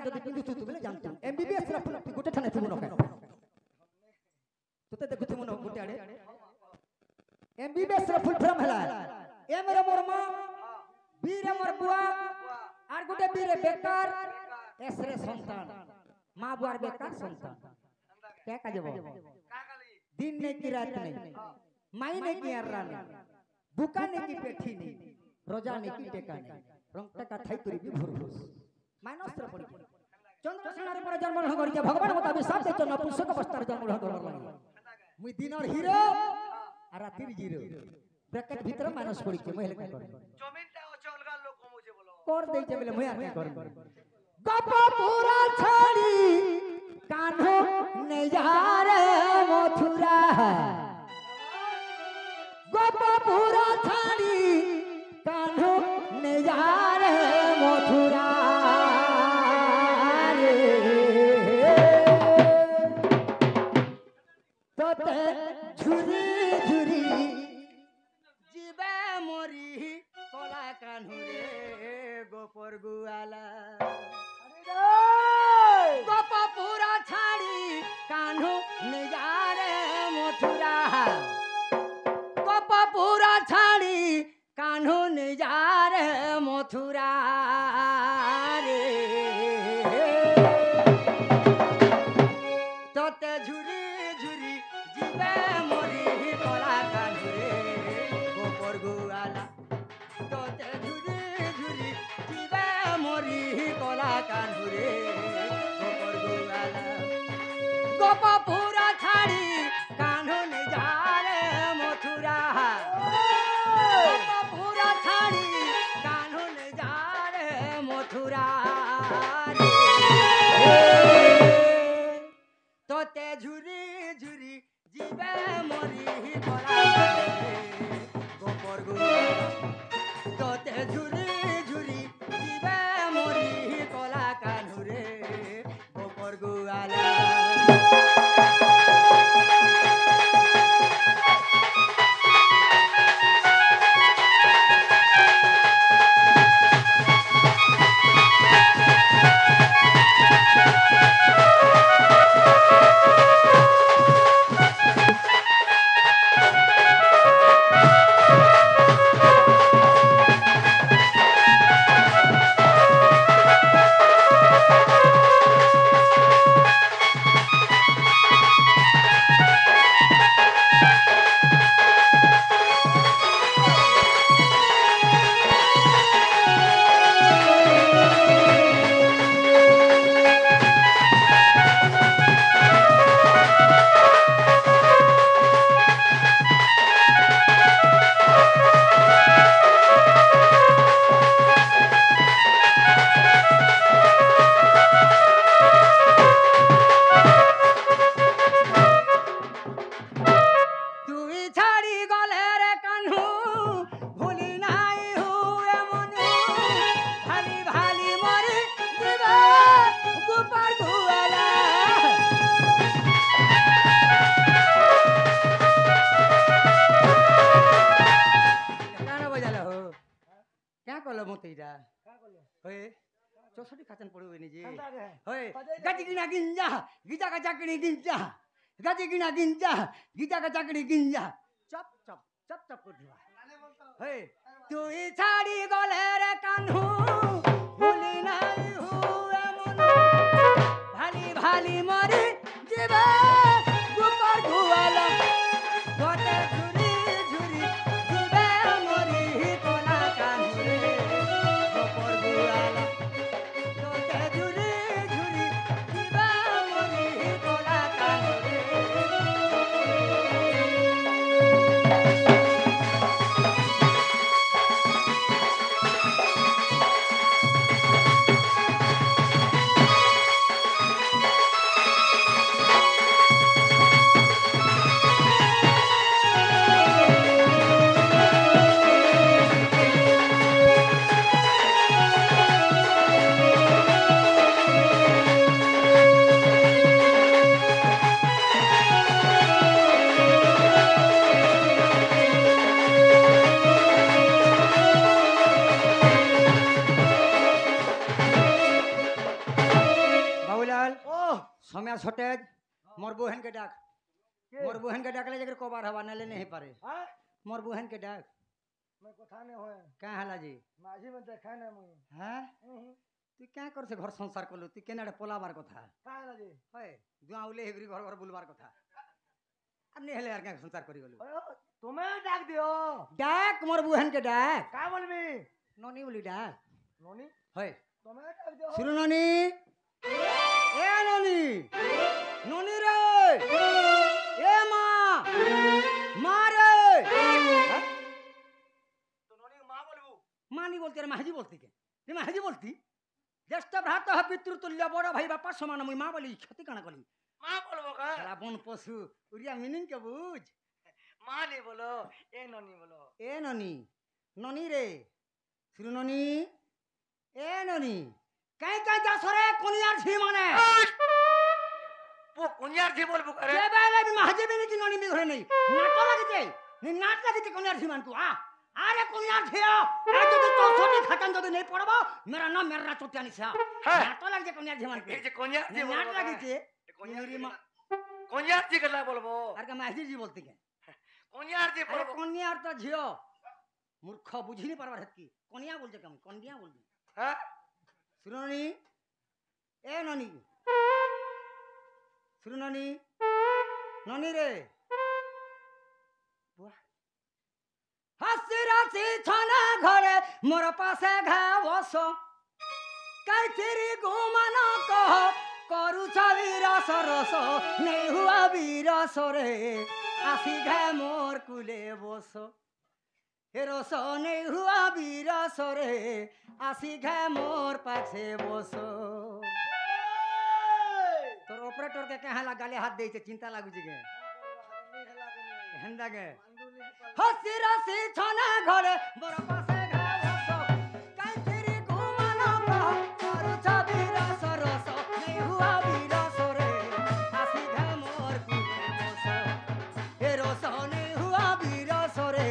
যদি পিন্ধু তু বলে জানতু এমবিবিএস রা ফুল গোটে ঠানে থিবু নখায় তোতে দেখুথি মন গোটে আড়ে এমবিবিএস রা ফুল ফর্ম হেলা এম রে মোর মা বি রে মোর বুয়া আর গোটে বি রে বেকার এস রে সন্তান মা বুয়ার বেকার সন্তান কে কাজে दिन नहीं की रात नहीं माई नहीं की अर्रा नहीं बुका नहीं की पेठी नहीं रोजा नहीं की टेका नहीं रंगटा का थाई तुरी भी भुरभुस माइनस रे पड़ी चंद्रसेनार पर जन्म ग्रहण करिया भगवान मुताबिक साथ देचो नपुंसक अवस्थार जन्म ग्रहण करला मुई दिनर हीरो आ रातिर जीरो ब्रैकेट भीतर माइनस पड़ी के महल का कर जमीनटा আছে অলগা লোক কমুছে বলো कर देइছে বলে মই আর কি করব गप पूरा छाड़ी कान्हो नजारे मथुरा गप पूरा छाड़ी कान्हो नजारे मथुरा तोते झुरी झुरी जीवे मोरी कोला कान्हो रे गोपर गुआला गप पूरा छाड़ी कान्हो नजारे मथुरा गप पूरा छाड़ी कान्हो नजारे मथुरा रे तोते झुरी झुरी जीवे मोरी कोला कान्हो रे गोपर गुआला तोते झुरी झुरी जीवे मोरी कोला कान्हो रे गप पूरा छाड़ी कान्हो नजारे मथुरा गप पूरा छाड़ी कान्हो नजारे मथुरा तोते झुरी झुरी जीवे मोरी कोला गोपर गुआला तोते झुरी झुरी जीवे मोरी कोला कान्हो रे गोपर गुआला चौसठी खाचन पड़े हुए जी होए गजी गिना गिंजा गीजा का चाकड़ी गिंजा गजी गिना गिंजा गीजा का चाकड़ी गिंजा चप चप चप चप कर दिया होए तू ही छाड़ी गले रे कान्हू भूली नहीं हुए मन भाली भाली मरी जीवे गुपर गुआला गोटे झुरी झुरी जीवे मोरी कोला कान्हू रे गोपर गुआला समय छोटेज मोर बहन के डाक मोर बहन के डाकले जकर कबार हवा नले नहीं पारे हाँ मोर बहन के डाक मैं कथा नहीं होए क्या हला जी माझी में देखा नहीं मुई हैं तू क्या कर से घर संसार करलु तू केना पोलाबार कथा का है जी है जुआउले हेगरी घर घर बुलबार कथा अब नहीं हेले यार क्या संसार करी गलु ओयो तुम्हें डाक दियो डाक मोर बहन के डाक का बोलबी ननी बोली डाक नोनी है तुम्हें डाक दियो सुनो ननी ए ननी ननी रे ए माँ रे हैं? तो नोनी माँ बोलबू माँ नहीं बोलती अरे महाजी बोलती के ये महाजी बोलती ज्येष्ठ भ्रात पितृतुल्य बड़ भाई बापा समान मुई माँ बोली क्षति काना कली माँ बोलबो का साला बन पशु उरिया मीनिंग के बुझ माँ नहीं बोलो ए नोनी बोलो ए ननी ननी रे सुनो ननी ए ननी कहीं कहीं जा सरे कोनियार छी माने वो कुंजार थी बोलबू करे जे बेले भी महाजी भी नहीं की ननी भी घरे नहीं नाटो लगते नहीं नाट लगते कोनियार छी मान तू आ अरे कोनियार छी आ ए तो छोटी खतन जदी नहीं पड़बो मेरा नाम मेरा चोटिया नहीं छा नाटो लग जे कोनियार छी मान ये जे कुंजार थी नाट लगते कुंजार थी कला बोलबो अरे का महाजी जी बोलती के कुंजार थी अरे बोलबो कोनियार तो झियो मूर्ख बुझी नहीं पारबार हत की कोनिया बोल जे कम कोनिया बोल हां सुनो ननी ए ननी सुनो ननी ननी रे बुआ हसी रासी छना घरे मोर पासे घावस काइथिरी घुमाना कह करू छवीर सरस नहीं हुआ वीर सरे आसी घे मोर कुले बस हे रस नहीं हुआ वीर सरे आसी घे मोर पाछे बस तोर ऑपरेटर के कहाँ लगाले हाथ दे चिंता लागू जी के हेंदा के हसी रसी छना घरे मोर पासे घावस काइथिरी घुमाना कह करू छवीर सरस नहीं हुआ वीर सरे आसी घे मोर कुले बस हे रस नहीं हुआ वीर सरे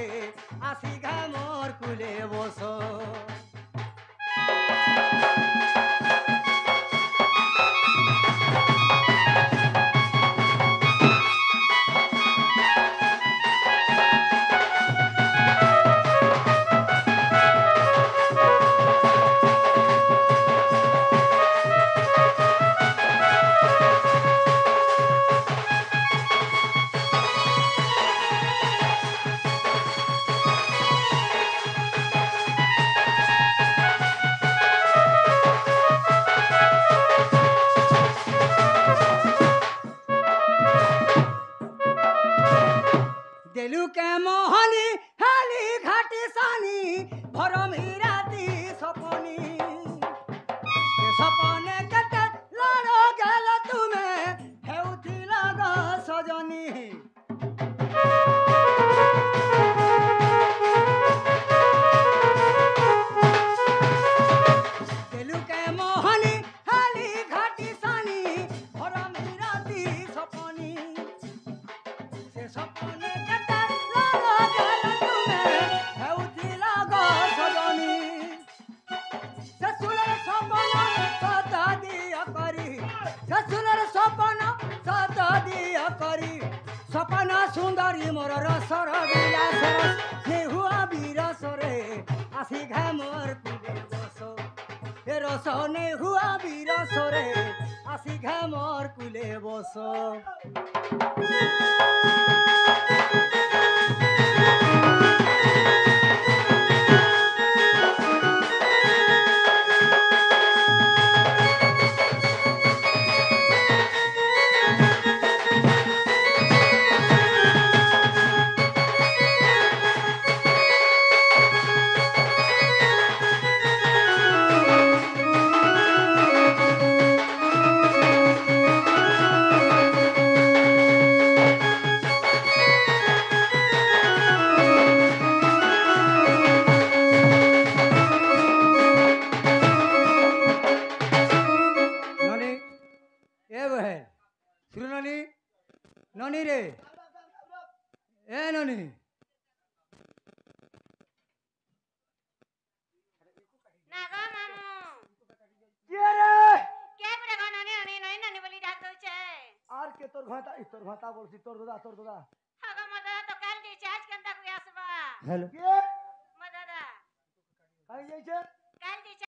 आसी घे मोर कुले बस देलू के मोहनी हाली घाटी सानी भरम राती सपनी सपने कते लड़ो गेल तुमे हेउथी लग सजनी देलू के मोहनी हाली घाटी सानी भरम राती सपनी से सपने कते लड़ो गेल तुमे हेउथी लग सजनी ससुरर सपन सत दिया करी ससुरर सपन सत दिया करी सपना सुंदरी मोर रसर विलास रस हुआ बीरस रे आसी घे मोर कुले बस हे रस ने हुआ बीरस रे आसी घे मोर कुले बस ननी ए बहन सुनो ननी ननी रे ए ननी नागा मामू के रे क्या पूरा गाना ने ननी ननी बोली डाक दो छे আজকে তোর ঘটা বলছি তোর দাদা হাগো মদাদা তো কাল দিয়েছে আজ কেন তাকে আসবা হ্যালো কে মদাদা কাই যাইছে কাল দিয়েছে